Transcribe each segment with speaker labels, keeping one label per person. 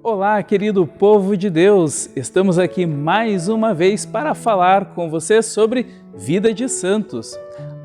Speaker 1: Olá, querido povo de Deus! Estamos aqui mais uma vez para falar com você sobre vida de santos.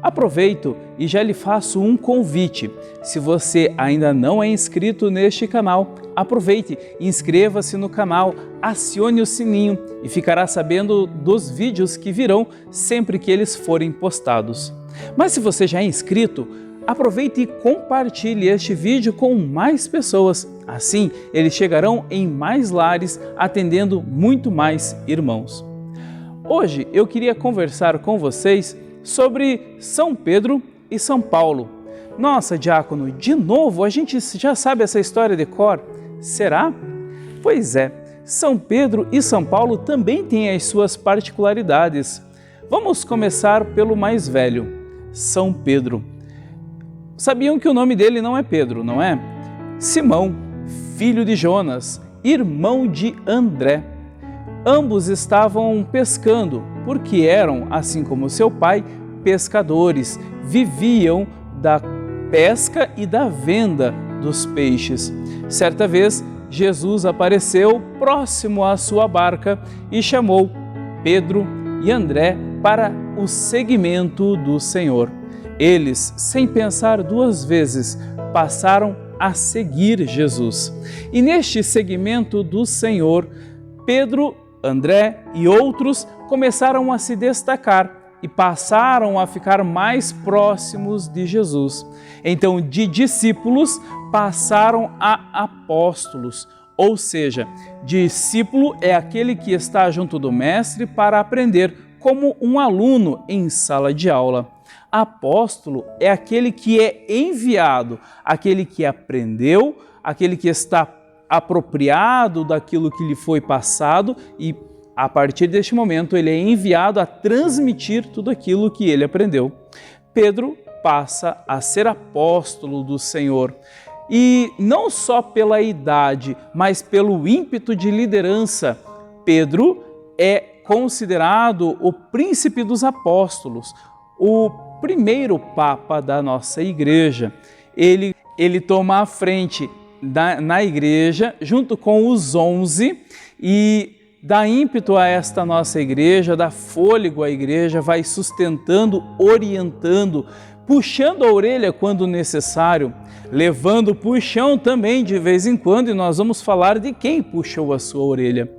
Speaker 1: Aproveito e já lhe faço um convite. Se você ainda não é inscrito neste canal, aproveite e inscreva-se no canal, acione o sininho e ficará sabendo dos vídeos que virão sempre que eles forem postados. Mas se você já é inscrito, aproveite e compartilhe este vídeo com mais pessoas. Assim, eles chegarão em mais lares, atendendo muito mais irmãos. Hoje eu queria conversar com vocês sobre São Pedro e São Paulo. Nossa, diácono, de novo, a gente já sabe essa história de cor. Será? Pois é, São Pedro e São Paulo também têm as suas particularidades. Vamos começar pelo mais velho, São Pedro. Sabiam que o nome dele não é Pedro, não é? Simão, filho de Jonas, irmão de André. Ambos estavam pescando, porque eram, assim como seu pai, pescadores, viviam da pesca e da venda dos peixes. Certa vez, Jesus apareceu próximo à sua barca e chamou Pedro e André para o seguimento do Senhor. Eles, sem pensar duas vezes, passaram a seguir Jesus. E neste seguimento do Senhor, Pedro, André e outros começaram a se destacar e passaram a ficar mais próximos de Jesus. Então, de discípulos passaram a apóstolos, ou seja, discípulo é aquele que está junto do mestre para aprender, como um aluno em sala de aula. Apóstolo é aquele que é enviado, aquele que aprendeu, aquele que está apropriado daquilo que lhe foi passado e, a partir deste momento, ele é enviado a transmitir tudo aquilo que ele aprendeu. Pedro passa a ser apóstolo do Senhor. E não só pela idade, mas pelo ímpeto de liderança, Pedro é considerado o príncipe dos apóstolos, o primeiro papa da nossa igreja. Ele toma a frente na igreja junto com os 11 e dá ímpeto a esta nossa igreja, dá fôlego à igreja, vai sustentando, orientando, puxando a orelha quando necessário, levando puxão também de vez em quando, e nós vamos falar de quem puxou a sua orelha.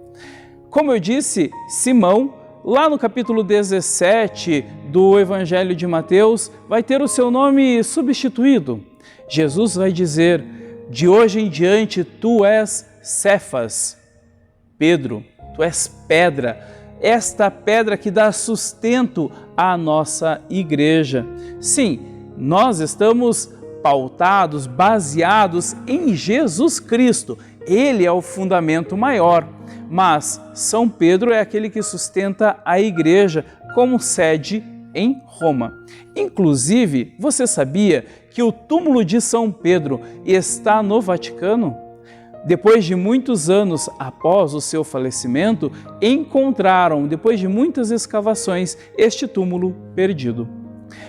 Speaker 1: Como eu disse, Simão, lá no capítulo 17 do Evangelho de Mateus, vai ter o seu nome substituído. Jesus vai dizer: de hoje em diante tu és Cefas, Pedro, tu és pedra, esta pedra que dá sustento à nossa igreja. Sim, nós estamos pautados, baseados em Jesus Cristo. Ele é o fundamento maior. Mas São Pedro é aquele que sustenta a igreja como sede em Roma. Inclusive, você sabia que o túmulo de São Pedro está no Vaticano? Depois de muitos anos após o seu falecimento, encontraram, depois de muitas escavações, este túmulo perdido.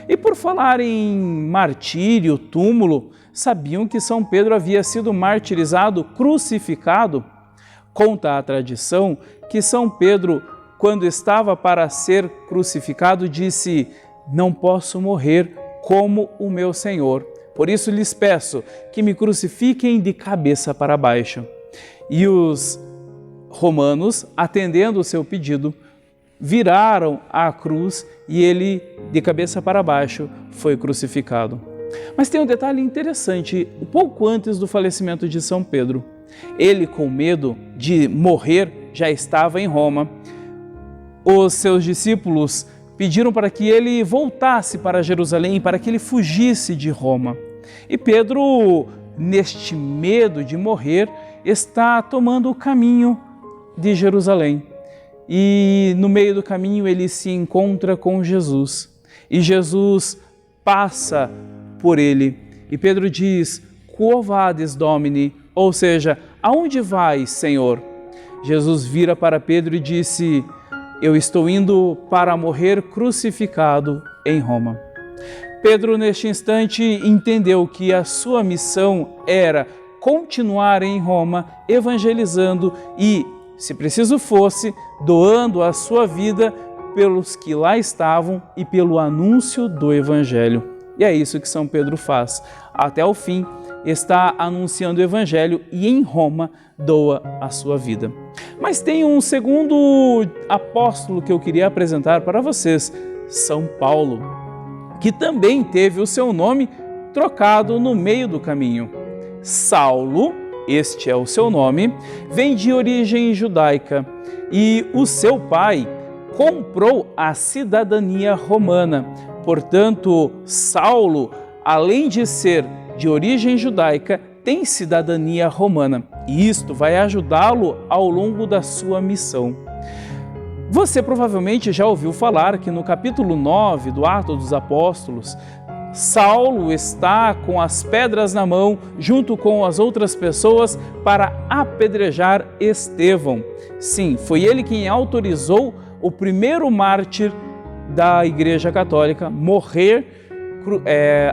Speaker 1: E por falar em martírio, túmulo, sabiam que São Pedro havia sido martirizado, crucificado? Conta a tradição que São Pedro, quando estava para ser crucificado, disse: não posso morrer como o meu Senhor, por isso lhes peço que me crucifiquem de cabeça para baixo. E os romanos, atendendo o seu pedido, viraram a cruz e ele, de cabeça para baixo, foi crucificado. Mas tem um detalhe interessante, pouco antes do falecimento de São Pedro. Ele, com medo de morrer, já estava em Roma. Os seus discípulos pediram para que ele voltasse para Jerusalém, para que ele fugisse de Roma. E Pedro, neste medo de morrer, está tomando o caminho de Jerusalém. E no meio do caminho ele se encontra com Jesus. E Jesus passa por ele. E Pedro diz: Quo vadis, Domini? Ou seja, aonde vais, Senhor? Jesus vira para Pedro e disse: eu estou indo para morrer crucificado em Roma. Pedro, neste instante, entendeu que a sua missão era continuar em Roma evangelizando e, se preciso fosse, doando a sua vida pelos que lá estavam e pelo anúncio do Evangelho. E é isso que São Pedro faz. Até o fim, está anunciando o Evangelho e em Roma doa a sua vida. Mas tem um segundo apóstolo que eu queria apresentar para vocês, São Paulo, que também teve o seu nome trocado no meio do caminho. Saulo, este é o seu nome, vem de origem judaica e o seu pai comprou a cidadania romana. Portanto, Saulo, além de ser de origem judaica, tem cidadania romana e isto vai ajudá-lo ao longo da sua missão. Você provavelmente já ouviu falar que no capítulo 9 do Atos dos Apóstolos, Saulo está com as pedras na mão, junto com as outras pessoas, para apedrejar Estevão. Sim, foi ele quem autorizou o primeiro mártir da Igreja Católica morrer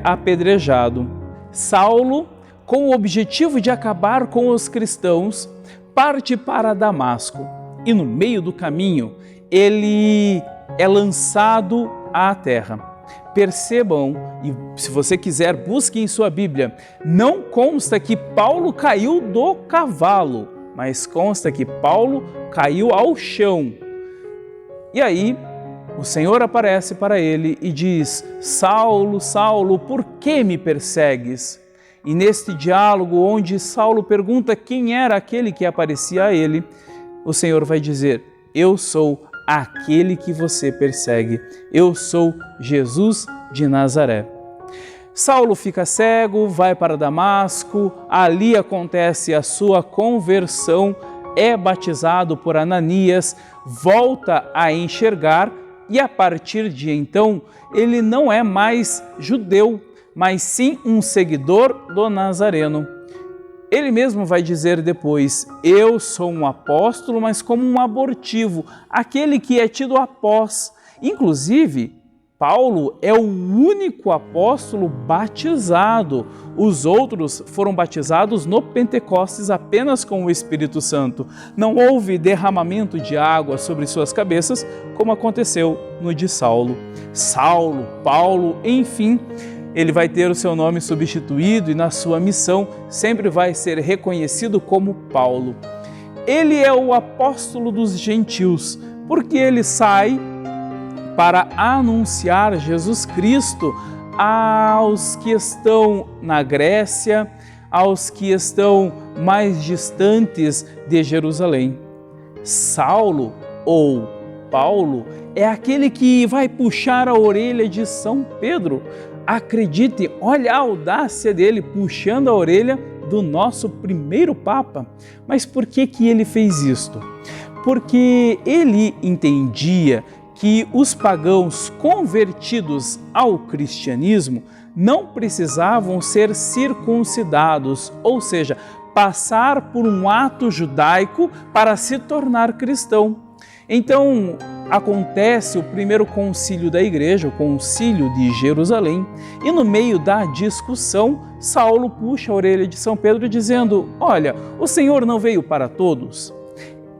Speaker 1: apedrejado. Saulo, com o objetivo de acabar com os cristãos, parte para Damasco e no meio do caminho ele é lançado à terra. Percebam, e se você quiser, busque em sua Bíblia, não consta que Paulo caiu do cavalo, mas consta que Paulo caiu ao chão. E aí, o Senhor aparece para ele e diz: Saulo, Saulo, por que me persegues? E neste diálogo, onde Saulo pergunta quem era aquele que aparecia a ele, o Senhor vai dizer: eu sou aquele que você persegue. Eu sou Jesus de Nazaré. Saulo fica cego, vai para Damasco, ali acontece a sua conversão, é batizado por Ananias, volta a enxergar e a partir de então ele não é mais judeu, mas sim um seguidor do Nazareno. Ele mesmo vai dizer depois: eu sou um apóstolo, mas como um abortivo, aquele que é tido após. Inclusive, Paulo é o único apóstolo batizado. Os outros foram batizados no Pentecostes apenas com o Espírito Santo. Não houve derramamento de água sobre suas cabeças, como aconteceu no de Saulo. Saulo, Paulo, enfim, ele vai ter o seu nome substituído e na sua missão sempre vai ser reconhecido como Paulo. Ele é o apóstolo dos gentios, porque ele sai para anunciar Jesus Cristo aos que estão na Grécia, aos que estão mais distantes de Jerusalém. Saulo ou Paulo é aquele que vai puxar a orelha de São Pedro. Acredite, olha a audácia dele puxando a orelha do nosso primeiro Papa. Mas por que ele fez isto? Porque ele entendia que os pagãos convertidos ao cristianismo não precisavam ser circuncidados, ou seja, passar por um ato judaico para se tornar cristão. Então, acontece o primeiro concílio da igreja, o concílio de Jerusalém, e no meio da discussão, Saulo puxa a orelha de São Pedro dizendo: olha, o Senhor não veio para todos?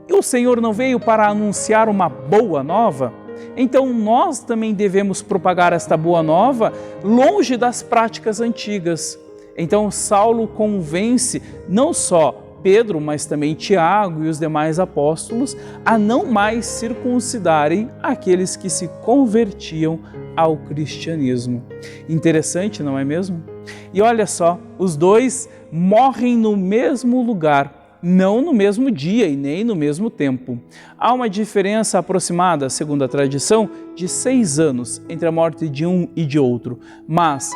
Speaker 1: E o Senhor não veio para anunciar uma boa nova? Então nós também devemos propagar esta boa nova longe das práticas antigas. Então Saulo convence não só Pedro, mas também Tiago e os demais apóstolos a não mais circuncidarem aqueles que se convertiam ao cristianismo. Interessante, não é mesmo? E olha só, os dois morrem no mesmo lugar, não no mesmo dia e nem no mesmo tempo. Há uma diferença aproximada, segundo a tradição, de 6 anos entre a morte de um e de outro. Mas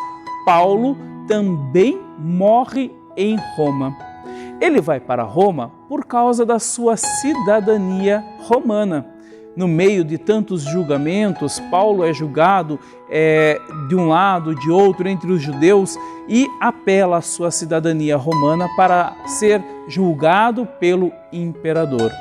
Speaker 1: Paulo também morre em Roma. Ele vai para Roma por causa da sua cidadania romana. No meio de tantos julgamentos, Paulo é julgado de um lado, de outro, entre os judeus e apela à sua cidadania romana para ser julgado pelo imperador.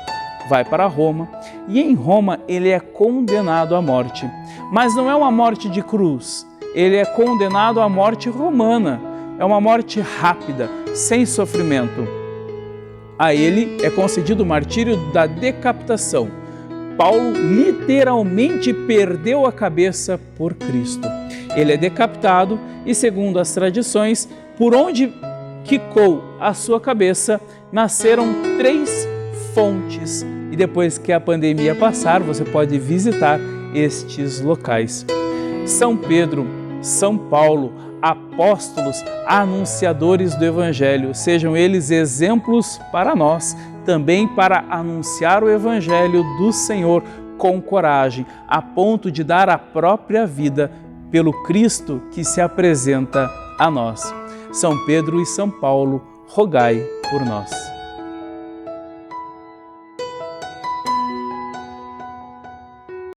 Speaker 1: Vai para Roma e em Roma ele é condenado à morte. Mas não é uma morte de cruz, ele é condenado à morte romana. é uma morte rápida, sem sofrimento. A ele é concedido o martírio da decapitação. Paulo literalmente perdeu a cabeça por Cristo. Ele é decapitado e, segundo as tradições, por onde quicou a sua cabeça, nasceram 3 fontes. E depois que a pandemia passar, você pode visitar estes locais. São Pedro, São Paulo, apóstolos, anunciadores do Evangelho, sejam eles exemplos para nós, também para anunciar o Evangelho do Senhor com coragem, a ponto de dar a própria vida pelo Cristo que se apresenta a nós. São Pedro e São Paulo, rogai por nós.